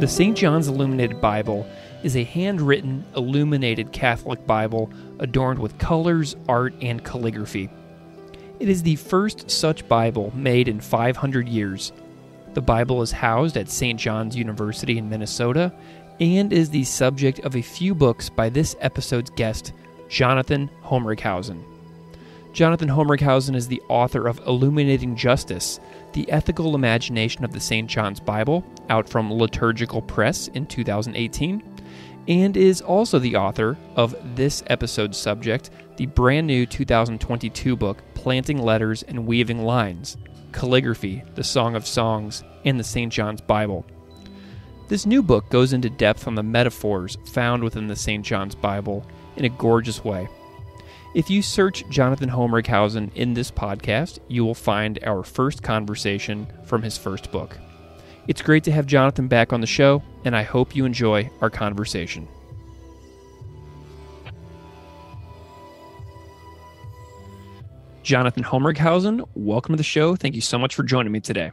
The St. John's Illuminated Bible is a handwritten, illuminated Catholic Bible adorned with colors, art, and calligraphy. It is the first such Bible made in 500 years. The Bible is housed at St. John's University in Minnesota and is the subject of a few books by this episode's guest, Jonathan Homrighausen. Jonathan Homrighausen is the author of Illuminating Justice, the ethical imagination of the St. John's Bible, out from Liturgical Press in 2018, and is also the author of this episode's subject, the brand new 2022 book, Planting Letters and Weaving Lines, Calligraphy, the Song of Songs, and the St. John's Bible. This new book goes into depth on the metaphors found within the St. John's Bible in a gorgeous way. If you search Jonathan Homrighausen in this podcast, you will find our first conversation from his first book. It's great to have Jonathan back on the show, and I hope you enjoy our conversation. Jonathan Homrighausen, welcome to the show. Thank you so much for joining me today.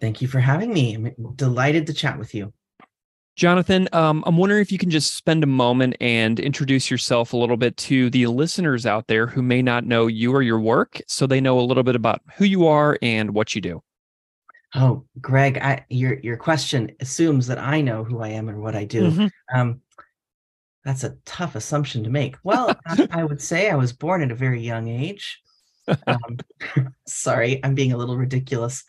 Thank you for having me. I'm delighted to chat with you. Jonathan, I'm wondering if you can just spend a moment and introduce yourself a little bit to the listeners out there who may not know you or your work, so they know a little bit about who you are and what you do. Oh, Greg, your question assumes that I know who I am and what I do. Mm-hmm. That's a tough assumption to make. Well, I would say I was born at a very young age. Sorry, I'm being a little ridiculous.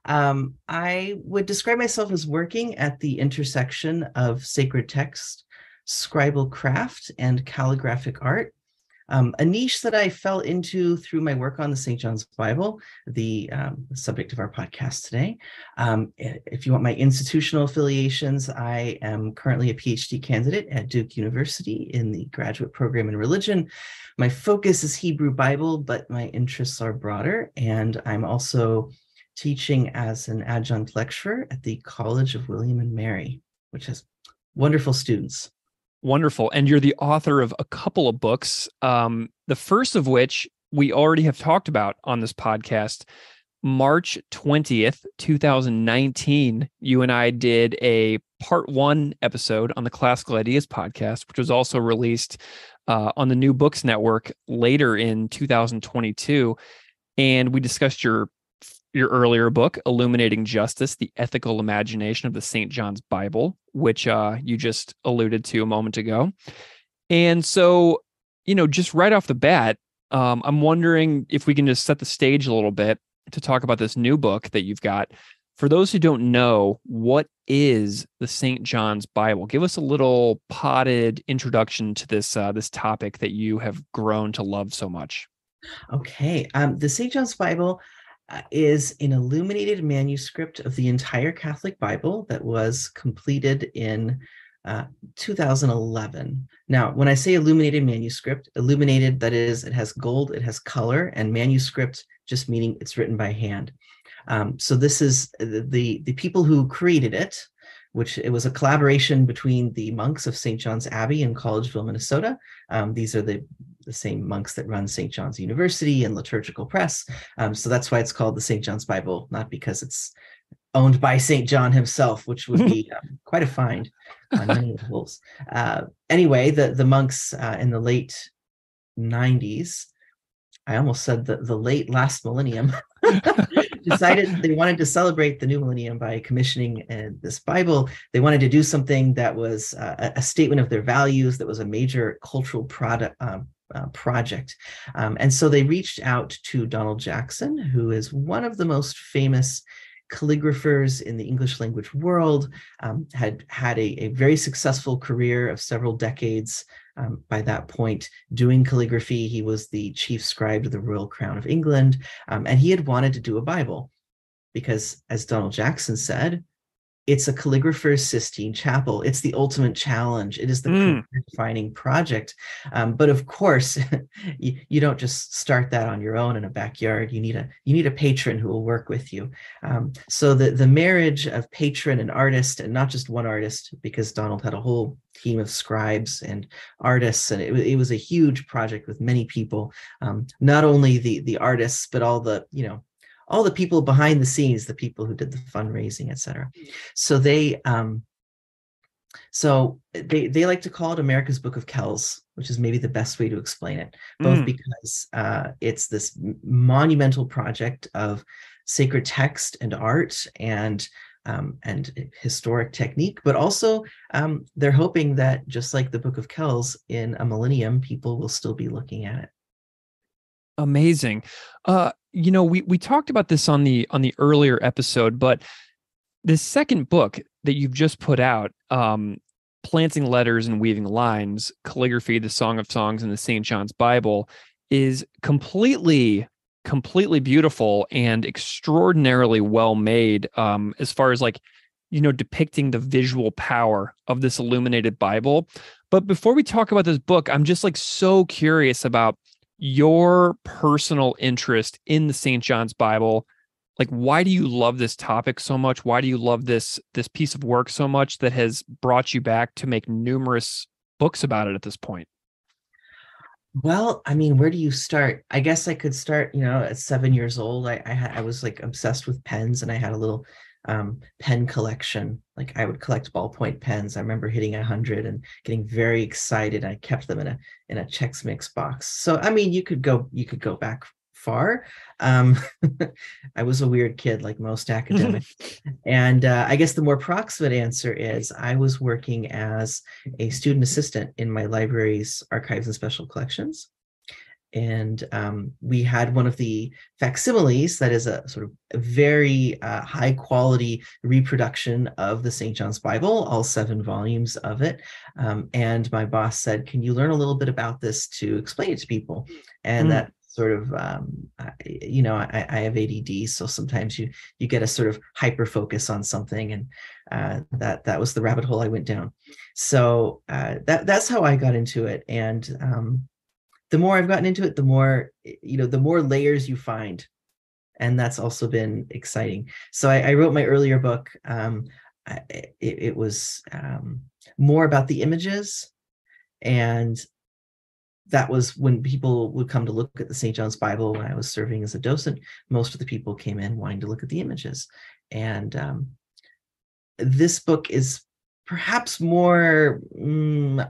I would describe myself as working at the intersection of sacred text, scribal craft, and calligraphic art, a niche that I fell into through my work on the St. John's Bible, the subject of our podcast today. If you want my institutional affiliations, I am currently a PhD candidate at Duke University in the graduate program in religion. My focus is Hebrew Bible, but my interests are broader, and I'm also teaching as an adjunct lecturer at the College of William and Mary, which has wonderful students. Wonderful. And you're the author of a couple of books, the first of which we already have talked about on this podcast. March 20th, 2019, you and I did a part 1 episode on the Classical Ideas podcast, which was also released on the New Books Network later in 2022. And we discussed your earlier book, Illuminating Justice, the ethical imagination of the St. John's Bible, which you just alluded to a moment ago. And so, just right off the bat, I'm wondering if we can just set the stage a little bit to talk about this new book that you've got. For those who don't know, what is the St. John's Bible? Give us a little potted introduction to this topic that you have grown to love so much. Okay. The St. John's Bible is an illuminated manuscript of the entire Catholic Bible that was completed in 2011. Now, when I say illuminated manuscript, illuminated, that is, it has gold, it has color, and manuscript just meaning it's written by hand. So this is the people who created it, which it was a collaboration between the monks of St. John's Abbey in Collegeville, Minnesota. These are the same monks that run St. John's University and Liturgical Press. So that's why it's called the St. John's Bible, not because it's owned by St. John himself, which would be quite a find on many levels. Anyway, the monks in the late 90s, I almost said the late last millennium, decided they wanted to celebrate the new millennium by commissioning this Bible. They wanted to do something that was a statement of their values, that was a major cultural project. And so they reached out to Donald Jackson, who is one of the most famous calligraphers in the English language world, had a very successful career of several decades. By that point, doing calligraphy. He was the chief scribe to the Royal Crown of England, and he had wanted to do a Bible because, as Donald Jackson said, it's a calligrapher's Sistine Chapel. It's the ultimate challenge. It is the career-defining project. But of course, you don't just start that on your own in a backyard. You need a patron who will work with you. So the marriage of patron and artist, and not just one artist, because Donald had a whole team of scribes and artists, and it was a huge project with many people. Not only the artists, but all the people behind the scenes, the people who did the fundraising, et cetera. So they So they like to call it America's Book of Kells, which is maybe the best way to explain it, both Mm. because it's this monumental project of sacred text and art and historic technique, but also they're hoping that just like the Book of Kells, in a millennium, people will still be looking at it. Amazing. We talked about this on the earlier episode, but the second book that you've just put out, Planting Letters and Weaving Lines, Calligraphy, the Song of Songs, and the St. John's Bible, is completely beautiful and extraordinarily well made, as far as depicting the visual power of this illuminated Bible. But before we talk about this book, I'm just so curious about your personal interest in the St. John's Bible. Why do you love this topic so much? Why do you love this piece of work so much that has brought you back to make numerous books about it at this point? Well, I mean, where do you start? I guess I could start, at 7 years old. I was like obsessed with pens, and I had a little pen collection. Like I would collect ballpoint pens. I remember hitting 100 and getting very excited. I kept them in a Chex Mix box. So I mean, you could go back far. Um, I was a weird kid, like most academics. And I guess the more proximate answer is I was working as a student assistant in my library's archives and special collections. And we had one of the facsimiles that is a sort of a very high quality reproduction of the St. John's Bible, all 7 volumes of it. And my boss said, "Can you learn a little bit about this to explain it to people?" And Mm. that sort of, I have ADD, so sometimes you get a sort of hyper focus on something, and that was the rabbit hole I went down. So that's how I got into it, and the more I've gotten into it, the more layers you find, and that's also been exciting. So I wrote my earlier book. It was more about the images, and that was when people would come to look at the St. John's Bible. When I was serving as a docent, most of the people came in wanting to look at the images. And this book is perhaps more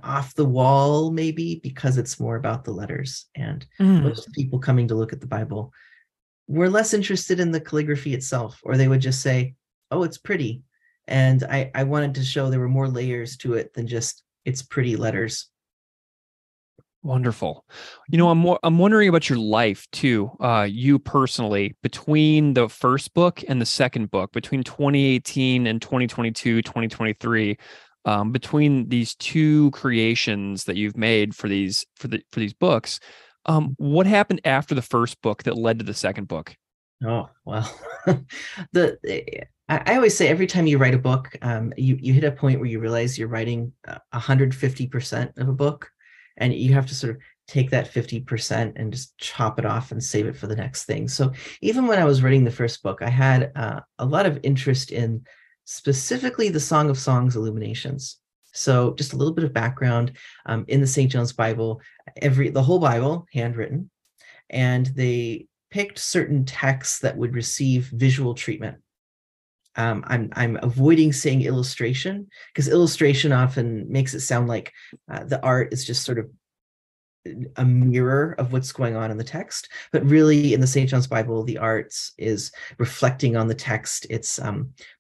off the wall, maybe because it's more about the letters. And Mm. most people coming to look at the Bible were less interested in the calligraphy itself, or they would just say, "Oh, it's pretty." And I wanted to show there were more layers to it than just it's pretty letters. Wonderful. I'm wondering about your life too. You personally, between the first book and the second book, between 2018 and 2022, 2023, between these two creations that you've made for these books, what happened after the first book that led to the second book? Oh, well, I always say every time you write a book, you hit a point where you realize you're writing 150% of a book, and you have to sort of take that 50% and just chop it off and save it for the next thing. So even when I was writing the first book, I had a lot of interest in specifically the Song of Songs illuminations. So just a little bit of background, in the St. John's Bible, the whole Bible handwritten, and they picked certain texts that would receive visual treatment. I'm avoiding saying illustration, because illustration often makes it sound like the art is just sort of a mirror of what's going on in the text. But really, in the St. John's Bible, the arts is reflecting on the text. It's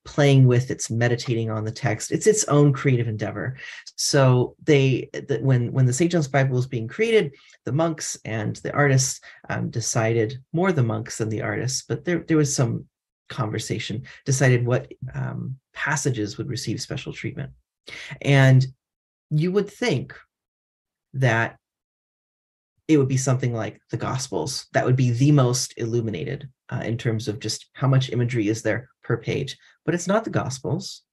playing with, it's meditating on the text. It's its own creative endeavor. So when the St. John's Bible was being created, the monks and the artists decided, more the monks than the artists, but there was some conversation, decided what passages would receive special treatment. And you would think that it would be something like the Gospels. That would be the most illuminated in terms of just how much imagery is there per page. But it's not the Gospels.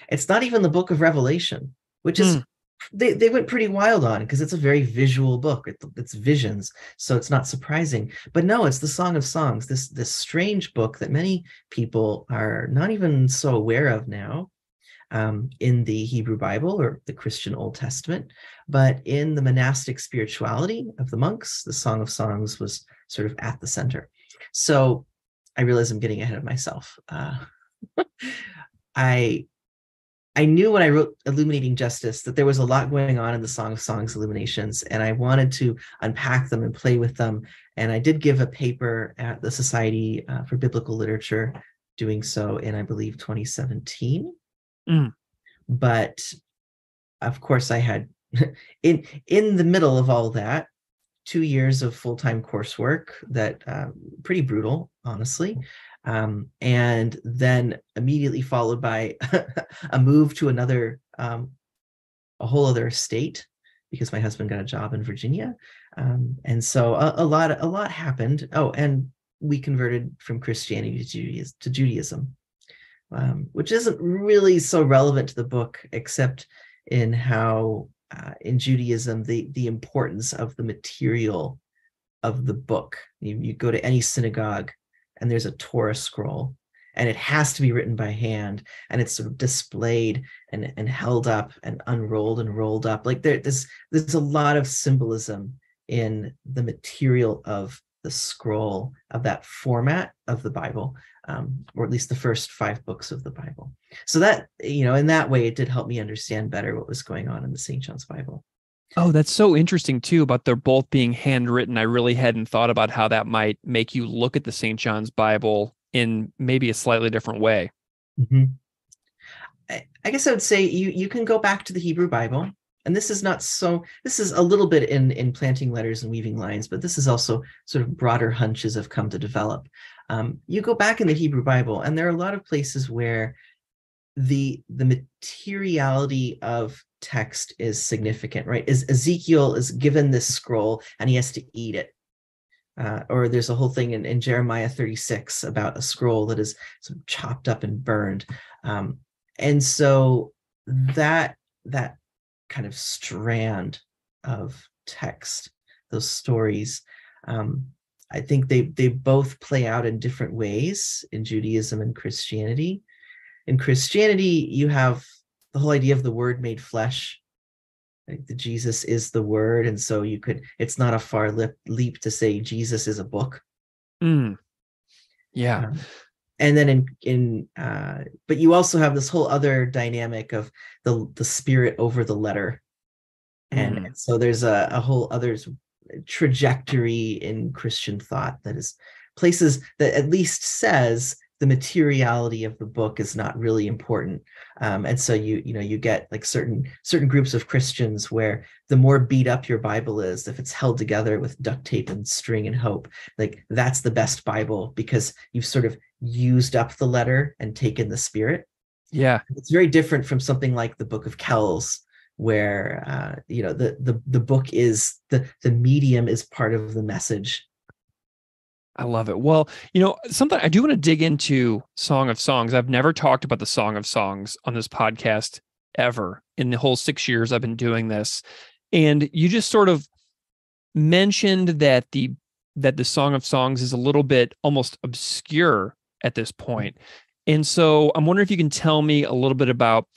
It's not even the book of Revelation, which is, they went pretty wild on, because it's a very visual book. It's visions, so it's not surprising. But no, it's the Song of Songs, this strange book that many people are not even so aware of now, in the Hebrew Bible or the Christian Old Testament. But in the monastic spirituality of the monks, the Song of Songs was sort of at the center. So I realize I'm getting ahead of myself. I I knew when I wrote Illuminating Justice that there was a lot going on in the Song of Songs illuminations, and I wanted to unpack them and play with them. And I did give a paper at the Society for Biblical Literature, doing so in, I believe, 2017. Mm. But of course, I had in the middle of all that 2 years of full-time coursework that pretty brutal, honestly. And then immediately followed by a move to a whole other state, because my husband got a job in Virginia. And so a lot happened. Oh, and we converted from Christianity to Judaism, which isn't really so relevant to the book, except in how in Judaism, the importance of the material of the book. You go to any synagogue and there's a Torah scroll, and it has to be written by hand, and it's sort of displayed and held up and unrolled and rolled up. Like there's a lot of symbolism in the material of the scroll, of that format of the Bible, or at least the first 5 books of the Bible. So that, in that way, it did help me understand better what was going on in the St. John's Bible. Oh, that's so interesting too, about they're both being handwritten. I really hadn't thought about how that might make you look at the St. John's Bible in maybe a slightly different way. Mm-hmm. I guess I would say you can go back to the Hebrew Bible, and this is a little bit in planting letters and weaving lines, but this is also sort of broader hunches have come to develop. You go back in the Hebrew Bible, and there are a lot of places where the materiality of text is significant, right? Ezekiel is given this scroll and he has to eat it. Or there's a whole thing in Jeremiah 36 about a scroll that is sort of chopped up and burned. And so that kind of strand of text, those stories, I think they both play out in different ways in Judaism and Christianity. In Christianity, you have the whole idea of the Word made flesh. Like the Jesus is the Word, and so it's not a far leap to say Jesus is a book. Mm. Yeah. And then but you also have this whole other dynamic of the spirit over the letter. And so there's a whole other trajectory in Christian thought that is places that at least says the materiality of the book is not really important. And so you get like certain groups of Christians where the more beat up your Bible is, if it's held together with duct tape and string and hope, like that's the best Bible because you've sort of used up the letter and taken the spirit. Yeah. It's very different from something like the Book of Kells, where the book is the medium is part of the message. I love it. Well, something I do want to dig into Song of Songs. I've never talked about the Song of Songs on this podcast ever in the whole 6 years I've been doing this. And you just sort of mentioned that the Song of Songs is a little bit almost obscure at this point. And so I'm wondering if you can tell me a little bit about,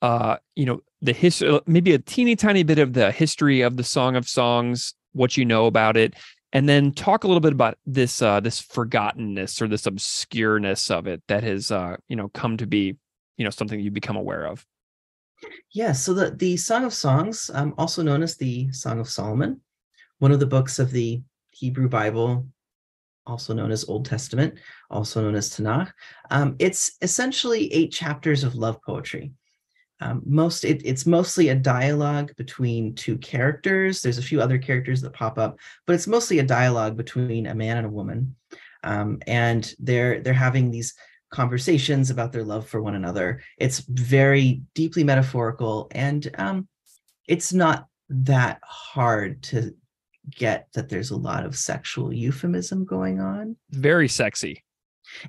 the history, maybe a teeny tiny bit of the history of the Song of Songs, what you know about it. And then talk a little bit about this forgottenness or this obscureness of it that has come to be something you become aware of. Yeah, so the Song of Songs, also known as the Song of Solomon, one of the books of the Hebrew Bible, also known as Old Testament, also known as Tanakh. It's essentially 8 chapters of love poetry. It's mostly a dialogue between 2 characters. There's a few other characters that pop up, but it's mostly a dialogue between a man and a woman. And they're having these conversations about their love for one another. It's very deeply metaphorical, and it's not that hard to get that there's a lot of sexual euphemism going on. Very sexy.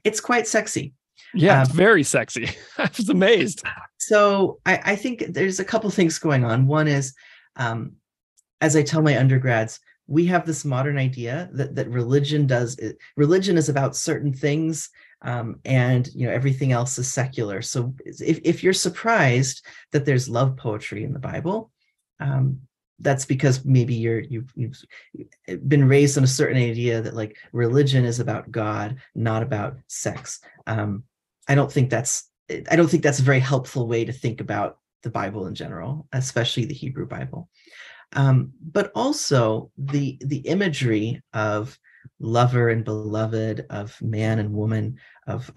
It's quite sexy. Yeah, it's very sexy. I was amazed. So I think there's a couple things going on. One is, as I tell my undergrads, we have this modern idea that religion is about certain things, and everything else is secular. So if you're surprised that there's love poetry in the Bible, that's because maybe you've been raised on a certain idea that like religion is about God, not about sex. I don't think that's I don't think that's a very helpful way to think about the Bible in general, especially the Hebrew Bible. But also the imagery of lover and beloved, of man and woman, of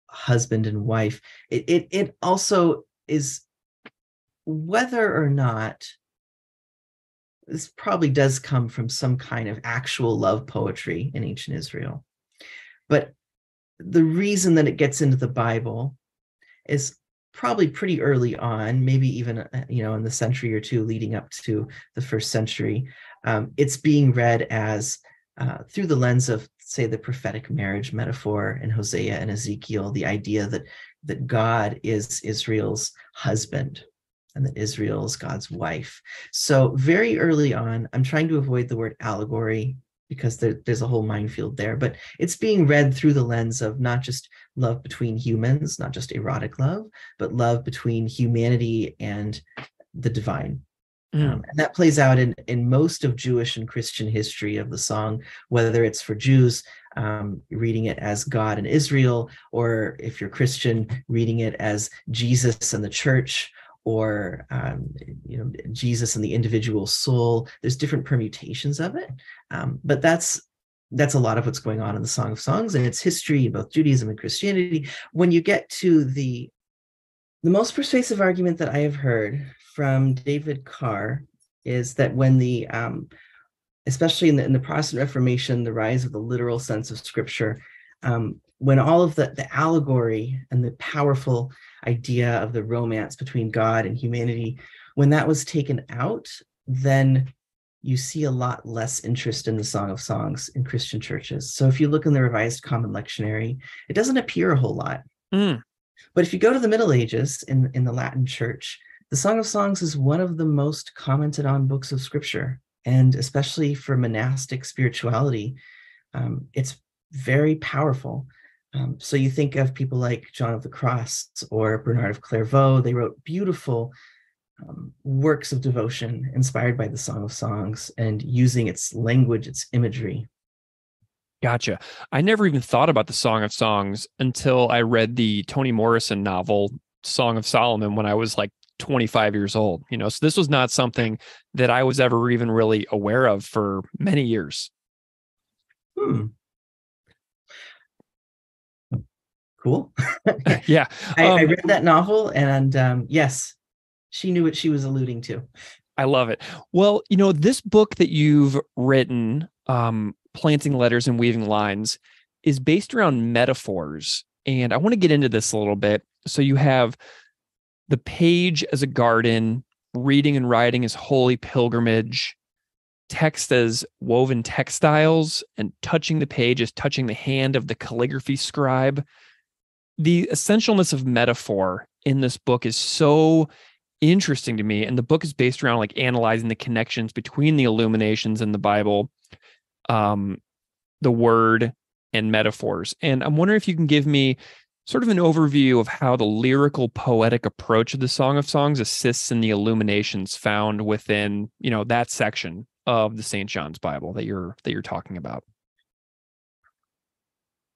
husband and wife. It also is, whether or not this probably does come from some kind of actual love poetry in ancient Israel. But the reason that it gets into the Bible is probably pretty early on, maybe even in the century or two leading up to the first century. It's being read as through the lens of, say, the prophetic marriage metaphor in Hosea and Ezekiel, the idea that God is Israel's husband and that Israel is God's wife. So very early on, I'm trying to avoid the word allegory because there's a whole minefield there, but it's being read through the lens of not just love between humans, not just erotic love, but love between humanity and the divine. And that plays out in most of Jewish and Christian history of the song, whether it's for Jews reading it as God and Israel, or if you're Christian, reading it as Jesus and the church, or Jesus and the individual soul. There's different permutations of it, but that's a lot of what's going on in the Song of Songs and its history in both Judaism and Christianity. When you get to the most persuasive argument that I have heard from David Carr is that when the especially in the Protestant Reformation, the rise of the literal sense of Scripture, when all of the allegory and the powerful idea of the romance between God and humanity, when that was taken out, then you see a lot less interest in the Song of Songs in Christian churches. So if you look in the Revised Common Lectionary, it doesn't appear a whole lot. But if you go to the Middle Ages in the Latin Church, the Song of Songs is one of the most commented on books of Scripture, and especially for monastic spirituality, it's very powerful. So you think of people like John of the Cross or Bernard of Clairvaux. They wrote beautiful works of devotion inspired by the Song of Songs and using its language, its imagery. Gotcha. I never even thought about the Song of Songs until I read the Toni Morrison novel, Song of Solomon, when I was like 25 years old. So this was not something that I was ever even really aware of for many years. Cool. Yeah. I read that novel, and yes, she knew what she was alluding to. I love it. Well, this book that you've written, Planting Letters and Weaving Lines, is based around metaphors. And I want to get into this a little bit. So you have the page as a garden, reading and writing as holy pilgrimage, text as woven textiles, and touching the page as touching the hand of the calligraphy scribe. The essentialness of metaphor in this book is so interesting to me. And the book is based around like analyzing the connections between the illuminations in the Bible, the word, and metaphors. And I'm wondering if you can give me sort of an overview of how the lyrical poetic approach of the Song of Songs assists in the illuminations found within, that section of the St. John's Bible that you're talking about.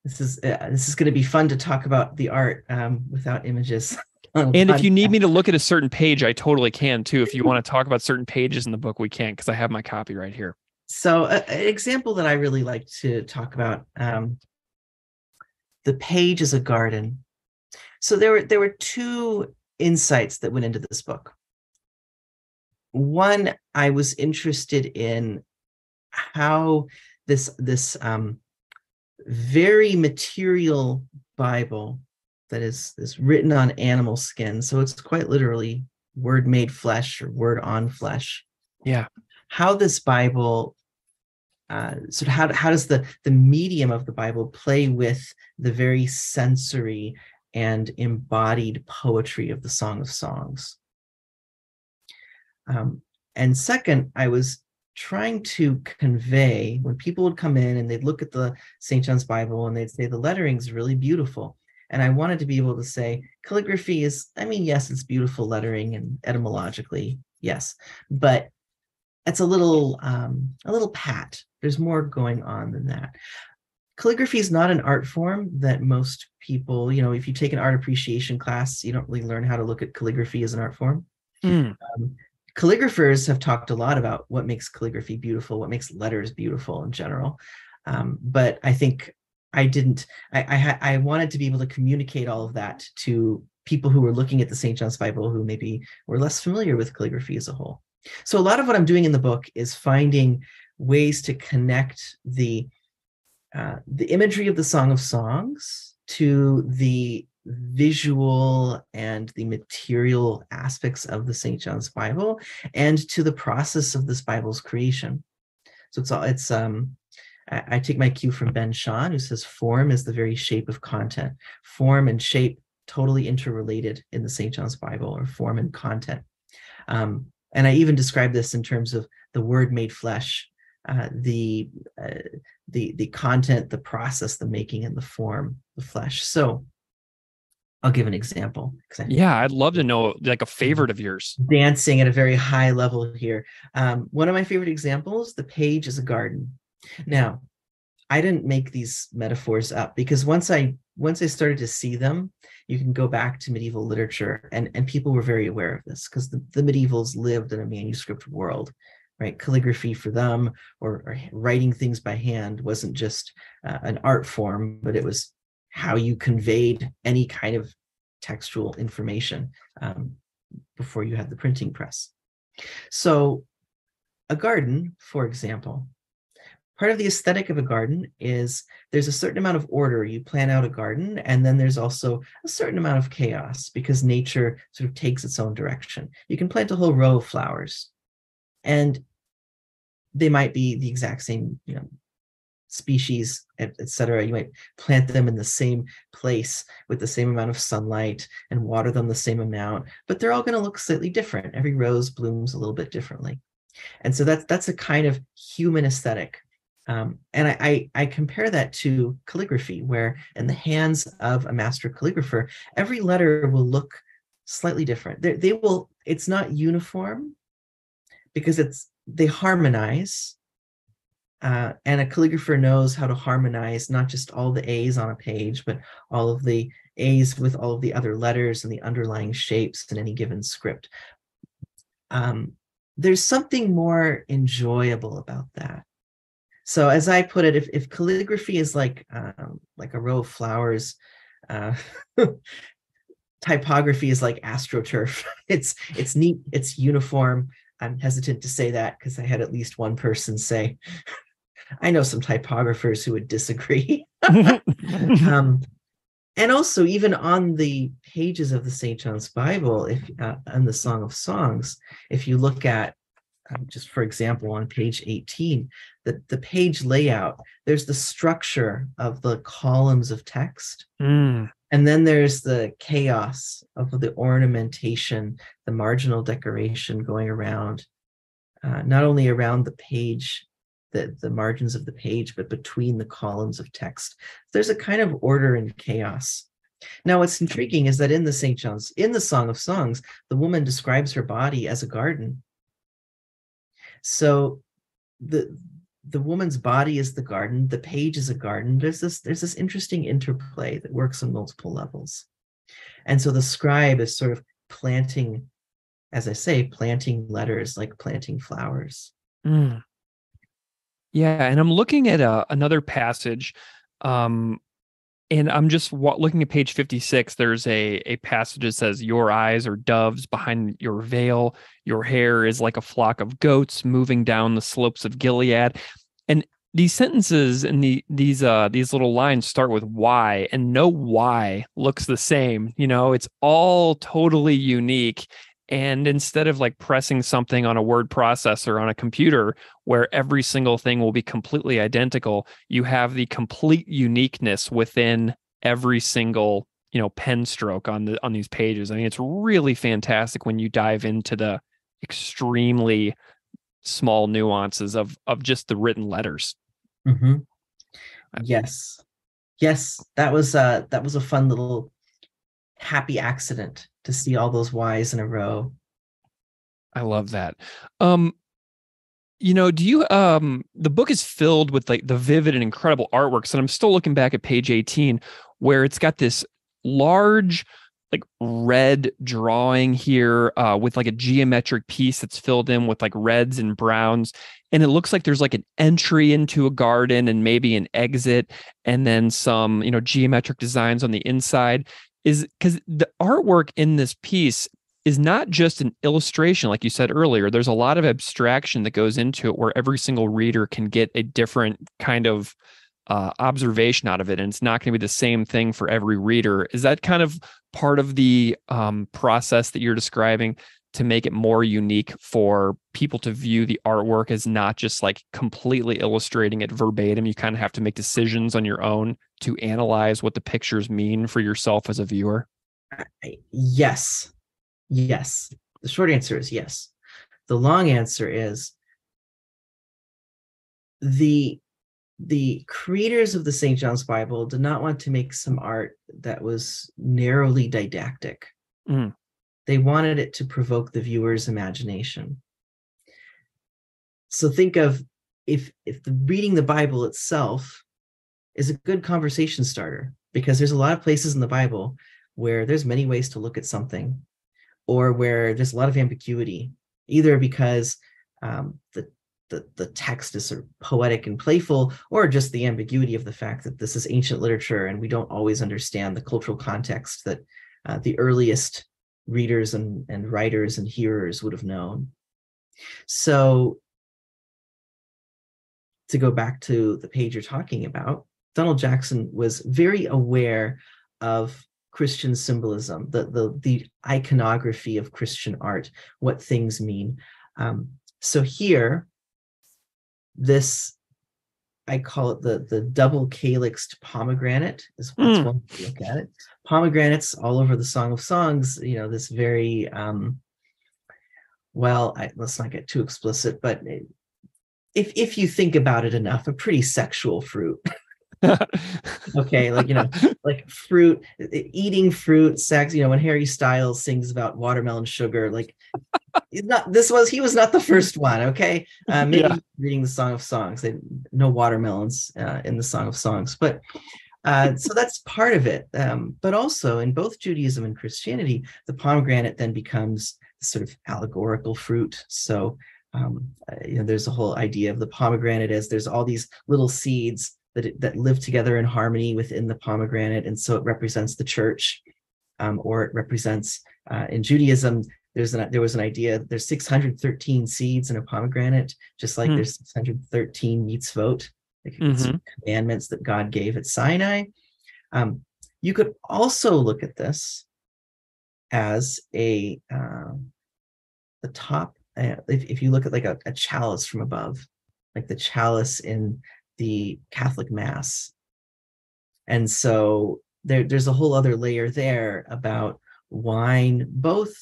This is going to be fun to talk about the art without images. And if you need me to look at a certain page, I totally can too. If you want to talk about certain pages in the book, we can, because I have my copy right here. So an example that I really like to talk about, the page is a garden. So there were two insights that went into this book. One, I was interested in how this very material Bible that is written on animal skin, so it's quite literally word made flesh or word on flesh. Yeah. How this Bible, how does the medium of the Bible play with the very sensory and embodied poetry of the Song of Songs? And second, I was trying to convey, when people would come in and they'd look at the St. John's Bible and they'd say the lettering's really beautiful. And I wanted to be able to say calligraphy is, yes, it's beautiful lettering and etymologically, yes, but it's a little pat. There's more going on than that. calligraphy is not an art form that most people, if you take an art appreciation class, you don't really learn how to look at calligraphy as an art form. Mm. Calligraphers have talked a lot about what makes calligraphy beautiful, what makes letters beautiful in general. But I think I didn't, I wanted to be able to communicate all of that to people who were looking at the St. John's Bible who maybe were less familiar with calligraphy as a whole. So a lot of what I'm doing in the book is finding ways to connect the imagery of the Song of Songs to the visual and the material aspects of the St. John's Bible and to the process of this Bible's creation. So I take my cue from Ben Shahn, who says form is the very shape of content. Form and shape totally interrelated in the St. John's Bible, or form and content. And I even describe this in terms of the Word made flesh, the content, the process, the making, and the form, the flesh. So I'll give an example. Yeah, I'd love to know like a favorite of yours. Dancing at a very high level here. One of my favorite examples, the page is a garden. Now, I didn't make these metaphors up, because once I started to see them, you can go back to medieval literature, and people were very aware of this, because the medievals lived in a manuscript world, right? Calligraphy for them, or writing things by hand, wasn't just an art form, but it was how you conveyed any kind of textual information before you had the printing press. So a garden, for example, part of the aesthetic of a garden is there's a certain amount of order. You plan out a garden, and then there's also a certain amount of chaos, because nature sort of takes its own direction. You can plant a whole row of flowers, and they might be the exact same, species, etc. You might plant them in the same place with the same amount of sunlight and water them the same amount, but they're all going to look slightly different. Every rose blooms a little bit differently. And so that's a kind of human aesthetic. And I compare that to calligraphy, where in the hands of a master calligrapher, every letter will look slightly different. It's not uniform, because they harmonize. And a calligrapher knows how to harmonize not just all the A's on a page, but all of the A's with all of the other letters and the underlying shapes in any given script. There's something more enjoyable about that. So as I put it, if calligraphy is like a row of flowers, typography is like AstroTurf. It's neat, it's uniform. I'm hesitant to say that, because I had at least one person say, I know some typographers who would disagree. And also, even on the pages of the St. John's Bible, and the Song of Songs, if you look at, just for example, on page 18, the page layout, there's the structure of the columns of text. And then there's the chaos of the ornamentation, the marginal decoration going around, not only around the page, the margins of the page, but between the columns of text. There's a kind of order and chaos. Now, what's intriguing is that in the Song of Songs, the woman describes her body as a garden. So the woman's body is the garden, the page is a garden. There's this interesting interplay that works on multiple levels. And so the scribe is sort of planting, as I say, planting letters like planting flowers. Yeah, and I'm looking at another passage, and I'm just looking at page 56. There's a passage that says, "Your eyes are doves behind your veil. Your hair is like a flock of goats moving down the slopes of Gilead." And these sentences and these little lines start with "why," and no "why" looks the same. It's all totally unique. And instead of like pressing something on a word processor on a computer where every single thing will be completely identical, you have the complete uniqueness within every single, pen stroke on these pages. I mean, it's really fantastic when you dive into the extremely small nuances of just the written letters. Mm-hmm. Yes. That was a fun little happy accident to see all those Y's in a row. I love that. Do you the book is filled with like the vivid and incredible artworks, and I'm still looking back at page 18 where it's got this large like red drawing here with like a geometric piece that's filled in with like reds and browns, and it looks like there's like an entry into a garden and maybe an exit, and then some geometric designs on the inside. Is because the artwork in this piece is not just an illustration, like you said earlier. There's a lot of abstraction that goes into it where every single reader can get a different kind of observation out of it. And it's not going to be the same thing for every reader. Is that kind of part of the process that you're describing to make it more unique for people to view the artwork as not just like completely illustrating it verbatim? You kind of have to make decisions on your own to analyze what the pictures mean for yourself as a viewer. Yes. Yes. The short answer is yes. The long answer is the creators of the St. John's Bible did not want to make some art that was narrowly didactic. Mm. They wanted it to provoke the viewer's imagination. So think of if reading the Bible itself is a good conversation starter, because there's a lot of places in the Bible where there's many ways to look at something, or where there's a lot of ambiguity, either because the text is sort of poetic and playful, or just the ambiguity of the fact that this is ancient literature and we don't always understand the cultural context that the earliest readers and writers and hearers would have known. So to go back to the page you're talking about, Donald Jackson was very aware of Christian symbolism, the iconography of Christian art, what things mean. So here, this, I call it the double calyxed pomegranate, is that's one way to look at it. Pomegranates all over the Song of Songs, this very, let's not get too explicit, but if you think about it enough, a pretty sexual fruit. Okay, like fruit, eating fruit, sex. When Harry Styles sings about watermelon sugar, like he was not the first one. Okay, maybe reading the Song of Songs, no watermelons in the Song of Songs, but so that's part of it. But also in both Judaism and Christianity, the pomegranate then becomes sort of allegorical fruit. So there's a whole idea of the pomegranate as there's all these little seeds that live together in harmony within the pomegranate, and so it represents the church, or it represents in Judaism. There was an idea. There's 613 seeds in a pomegranate, just like there's 613 mitzvot, like commandments that God gave at Sinai. You could also look at this as the top. If you look at like a chalice from above, like the chalice in the Catholic Mass. And so there's a whole other layer there about wine, both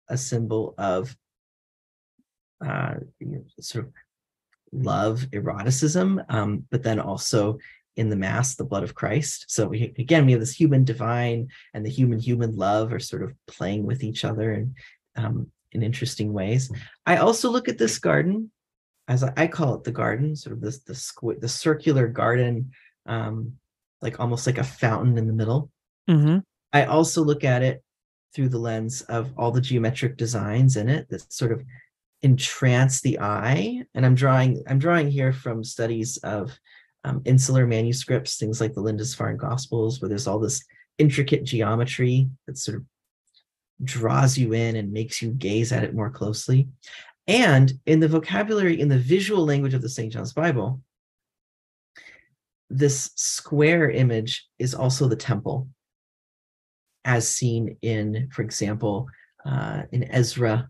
a symbol of sort of love, eroticism, but then also in the Mass, the blood of Christ. So we have this human divine and the human love are sort of playing with each other in interesting ways. I also look at this garden, as I call it, the garden, sort of the circular garden, like almost like a fountain in the middle. I also look at it through the lens of all the geometric designs in it that sort of entrance the eye. And I'm drawing here from studies of insular manuscripts, things like the Lindisfarne Gospels, where there's all this intricate geometry that sort of draws you in and makes you gaze at it more closely. And in the vocabulary, in the visual language of the St. John's Bible, this square image is also the temple, as seen in, for example, in Ezra,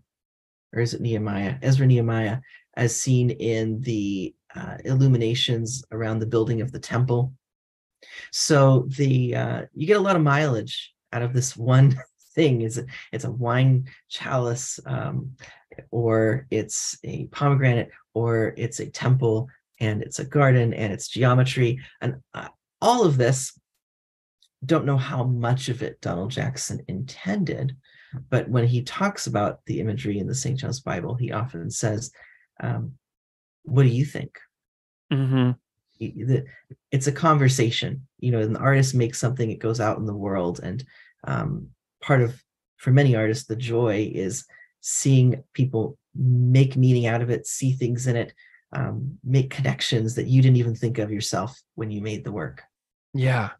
or is it Nehemiah? Nehemiah, as seen in the illuminations around the building of the temple. So you get a lot of mileage out of this one thing. It's a wine chalice, or it's a pomegranate, or it's a temple, and it's a garden, and it's geometry, and all of this. Don't know how much of it Donald Jackson intended, but when he talks about the imagery in the St. John's Bible, he often says What do you think? Hmm. It's a conversation, and the artist makes something, it goes out in the world. And um, part of, for many artists, the joy is seeing people make meaning out of it, see things in it, make connections that you didn't even think of yourself when you made the work. Yeah.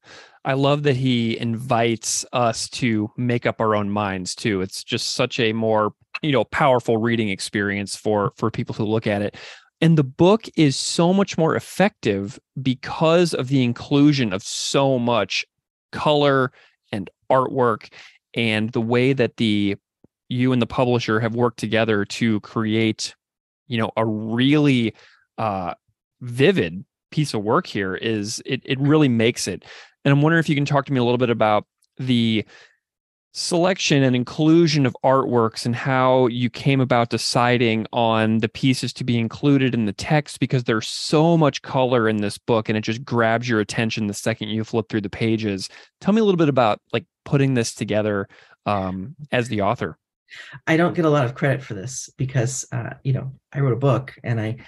I love that he invites us to make up our own minds too. It's just such a more, powerful reading experience for people who look at it. And the book is so much more effective because of the inclusion of so much color and artwork, and the way that the you and the publisher have worked together to create, a really uh vivid piece of work here. It really makes it. And I'm wondering if you can talk to me a little bit about the selection and inclusion of artworks and how you came about deciding on the pieces to be included in the text, because there's so much color in this book and it just grabs your attention the second you flip through the pages. Tell me a little bit about like putting this together as the author. I don't get a lot of credit for this because I wrote a book, and I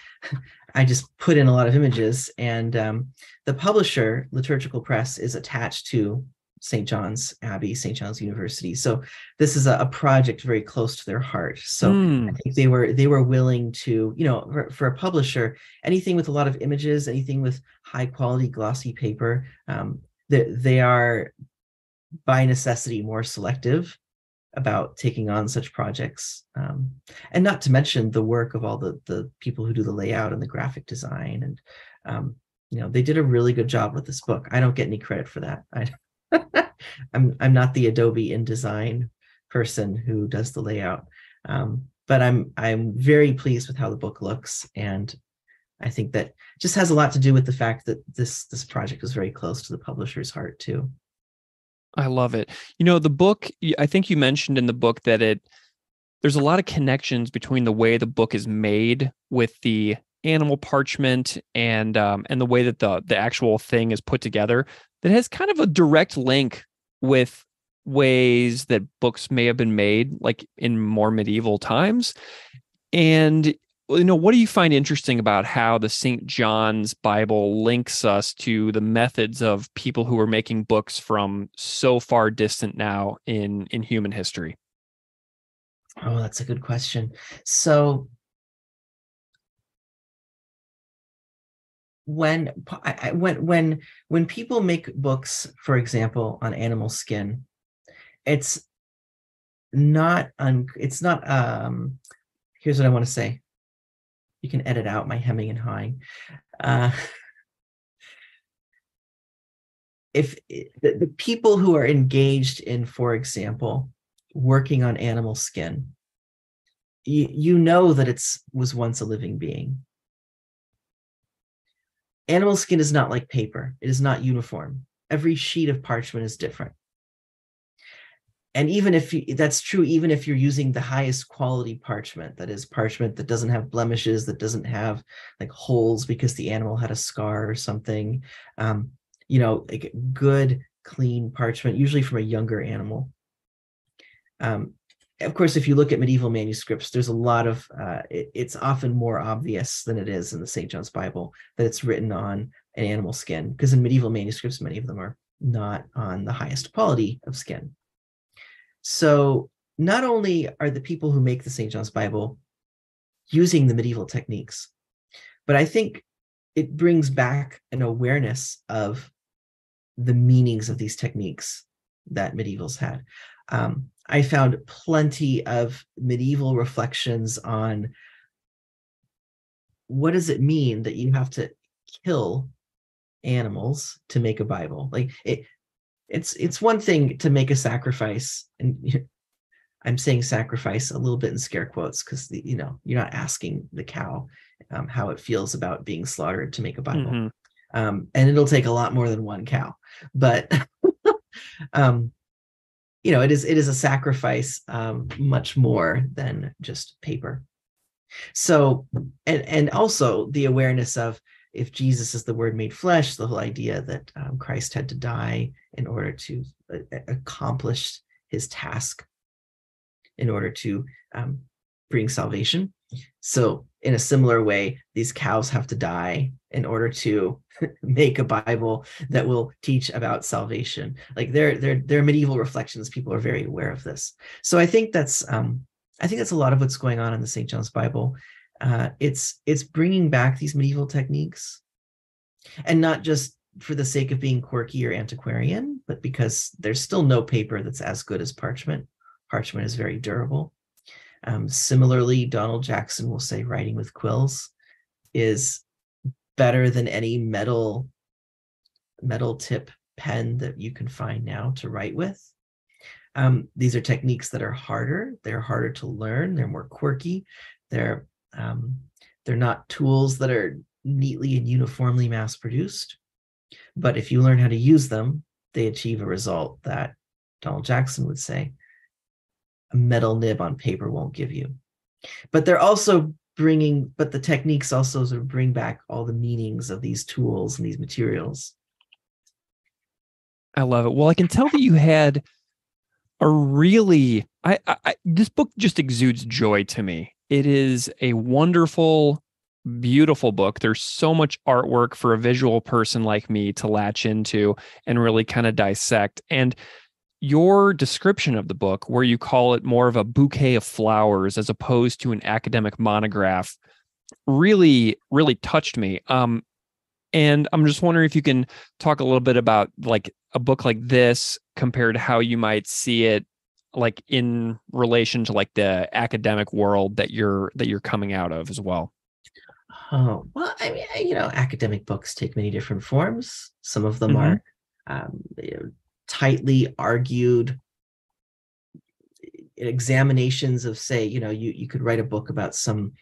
I just put in a lot of images. And the publisher, Liturgical Press, is attached to St. John's Abbey, St. John's University. So this is a project very close to their heart. So I Mm. think they were willing to, for a publisher, anything with a lot of images, anything with high quality glossy paper, they are by necessity more selective about taking on such projects. And not to mention the work of all the people who do the layout and the graphic design. And, they did a really good job with this book. I don't get any credit for that. I'm not the Adobe InDesign person who does the layout. But I'm very pleased with how the book looks. And I think that just has a lot to do with the fact that this project was very close to the publisher's heart too. I love it. The book, I think you mentioned in the book that there's a lot of connections between the way the book is made with the animal parchment and the way that the actual thing is put together, that has kind of a direct link with ways that books may have been made like in more medieval times. And what do you find interesting about how the St. John's Bible links us to the methods of people who are making books from so far distant now in human history? Oh, that's a good question. So when people make books, for example, on animal skin, it's it's not here's what I want to say. You can edit out my hemming and hawing. Uh, if the people who are engaged in, for example, working on animal skin, you know that it's was once a living being. Animal skin is not like paper. It is not uniform. Every sheet of parchment is different. And even if that's true, even if you're using the highest quality parchment, that is parchment that doesn't have blemishes, that doesn't have like holes because the animal had a scar or something, like good, clean parchment, usually from a younger animal. Of course, if you look at medieval manuscripts, there's a lot of, it's often more obvious than it is in the St. John's Bible that it's written on an animal skin, because in medieval manuscripts, many of them are not on the highest quality of skin. So not only are the people who make the St. John's Bible using the medieval techniques, but I think it brings back an awareness of the meanings of these techniques that medievals had. I found plenty of medieval reflections on what does it mean that you have to kill animals to make a Bible. Like it's one thing to make a sacrifice, and I'm saying sacrifice a little bit in scare quotes because you're not asking the cow how it feels about being slaughtered to make a Bible. Mm-hmm. And it'll take a lot more than one cow, but um, it is a sacrifice, much more than just paper. So, and also the awareness of, if Jesus is the Word made flesh, the whole idea that Christ had to die in order to accomplish his task, in order to bring salvation. So in a similar way, these cows have to die in order to make a Bible that will teach about salvation. Like they're medieval reflections. People are very aware of this. So I think that's a lot of what's going on in the St. John's Bible. It's bringing back these medieval techniques, and not just for the sake of being quirky or antiquarian, but because there's still no paper that's as good as parchment. Parchment is very durable. Similarly, Donald Jackson will say writing with quills is better than any metal tip pen that you can find now to write with. These are techniques that are harder. They're harder to learn. They're more quirky. They're not tools that are neatly and uniformly mass produced. But if you learn how to use them, they achieve a result that Donald Jackson would say a metal nib on paper won't give you. But the techniques also sort of bring back all the meanings of these tools and these materials. I love it. Well, I can tell that you had a really, this book just exudes joy to me. It is a wonderful, beautiful book. There's so much artwork for a visual person like me to latch into and really kind of dissect. And your description of the book, where you call it more of a bouquet of flowers as opposed to an academic monograph, really, really touched me. And I'm just wondering if you can talk a little bit about like a book like this compared to how you might see it like in relation to like the academic world that you're coming out of as well. Oh, well, I mean, academic books take many different forms. Some of them are tightly argued examinations of, say, you could write a book about some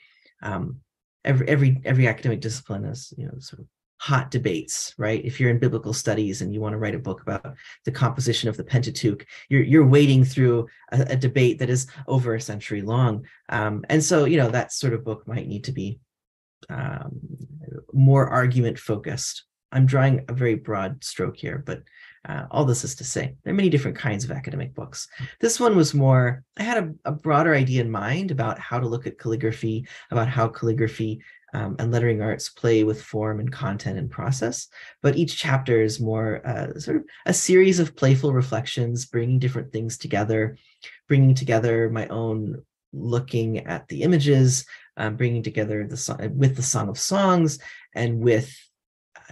every academic discipline has, sort of hot debates, right? If you're in biblical studies and you want to write a book about the composition of the Pentateuch, you're wading through a debate that is over a century long. And so, that sort of book might need to be more argument focused. I'm drawing a very broad stroke here, but all this is to say, there are many different kinds of academic books. This one was more, I had a broader idea in mind about how to look at calligraphy, about how calligraphy and lettering arts play with form and content and process. But each chapter is more sort of a series of playful reflections, bringing different things together, bringing together my own looking at the images, bringing together with the Song of Songs, and with,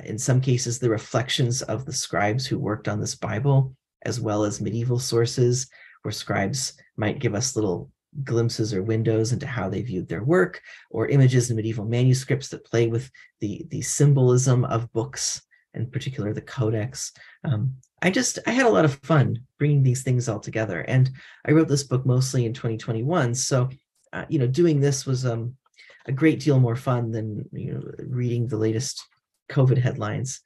in some cases, the reflections of the scribes who worked on this Bible, as well as medieval sources, where scribes might give us little glimpses or windows into how they viewed their work, or images in medieval manuscripts that play with the symbolism of books, in particular the codex. I had a lot of fun bringing these things all together, and I wrote this book mostly in 2021. So, doing this was a great deal more fun than reading the latest COVID headlines.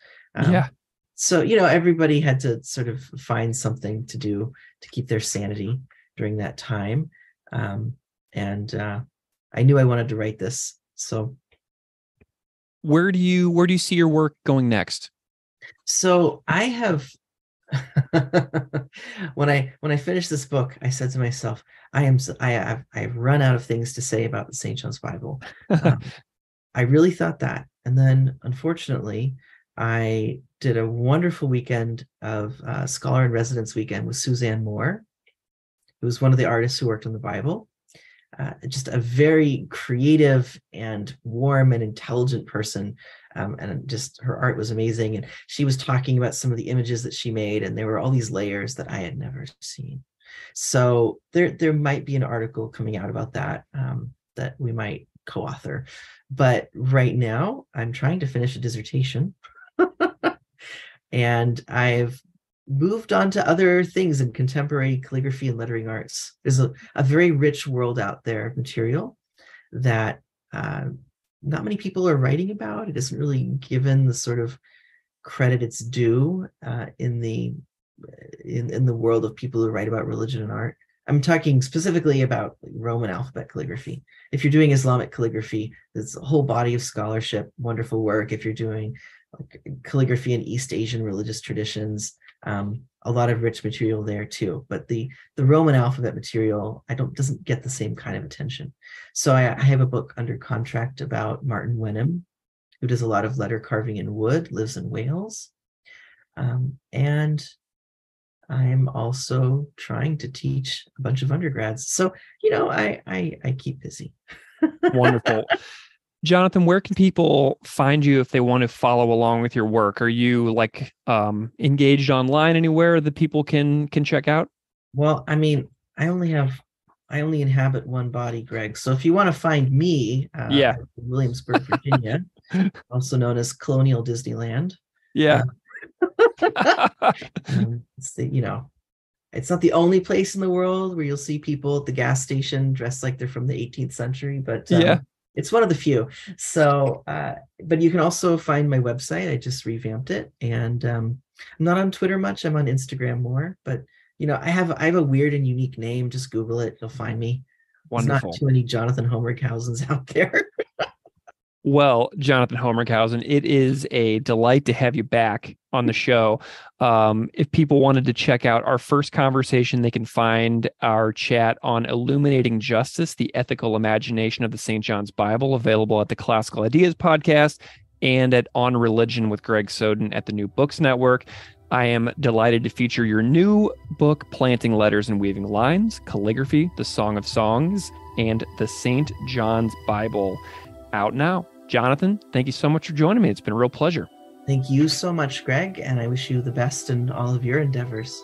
So, everybody had to sort of find something to do to keep their sanity during that time. And I knew I wanted to write this. So where do you see your work going next? So I have, when I finished this book, I said to myself, I've run out of things to say about the St. John's Bible. I really thought that. And then unfortunately, I did a wonderful weekend of Scholar in Residence weekend with Suzanne Moore, who was one of the artists who worked on the Bible. Just a very creative and warm and intelligent person. And just her art was amazing. And she was talking about some of the images that she made, and there were all these layers that I had never seen. So there might be an article coming out about that, that we might co-author. But right now, I'm trying to finish a dissertation. And I've moved on to other things in contemporary calligraphy and lettering arts. There's a very rich world out there of material that not many people are writing about. It isn't really given the sort of credit it's due in the world of people who write about religion and art. I'm talking specifically about Roman alphabet calligraphy. If you're doing Islamic calligraphy, there's a whole body of scholarship, wonderful work. If you're doing like calligraphy in East Asian religious traditions, a lot of rich material there too. But the Roman alphabet material, doesn't get the same kind of attention. So I have a book under contract about Martin Wenham, who does a lot of letter carving in wood, lives in Wales. And I'm also trying to teach a bunch of undergrads. So, I keep busy. Wonderful. Jonathan, where can people find you if they want to follow along with your work? Are you engaged online anywhere that people can check out? Well, I mean, I only inhabit one body, Greg. So if you want to find me, Yeah. in Williamsburg, Virginia, also known as Colonial Disneyland. Yeah. It's not the only place in the world where you'll see people at the gas station dressed like they're from the 18th century, but yeah. It's one of the few. So, but you can also find my website. I just revamped it, and I'm not on Twitter much. I'm on Instagram more, but I have a weird and unique name. Just Google it; you'll find me. Wonderful. There's not too many Jonathan Homrighausen's out there. Well, Jonathan Homrighausen, it is a delight to have you back on the show. If people wanted to check out our first conversation, they can find our chat on Illuminating Justice, the Ethical Imagination of the St. John's Bible, available at the Classical Ideas podcast and at On Religion with Greg Soden at the New Books Network. I am delighted to feature your new book, Planting Letters and Weaving Lines, Calligraphy, the Song of Songs, and the St. John's Bible, out now. Jonathan, thank you so much for joining me. It's been a real pleasure. Thank you so much, Greg, and I wish you the best in all of your endeavors.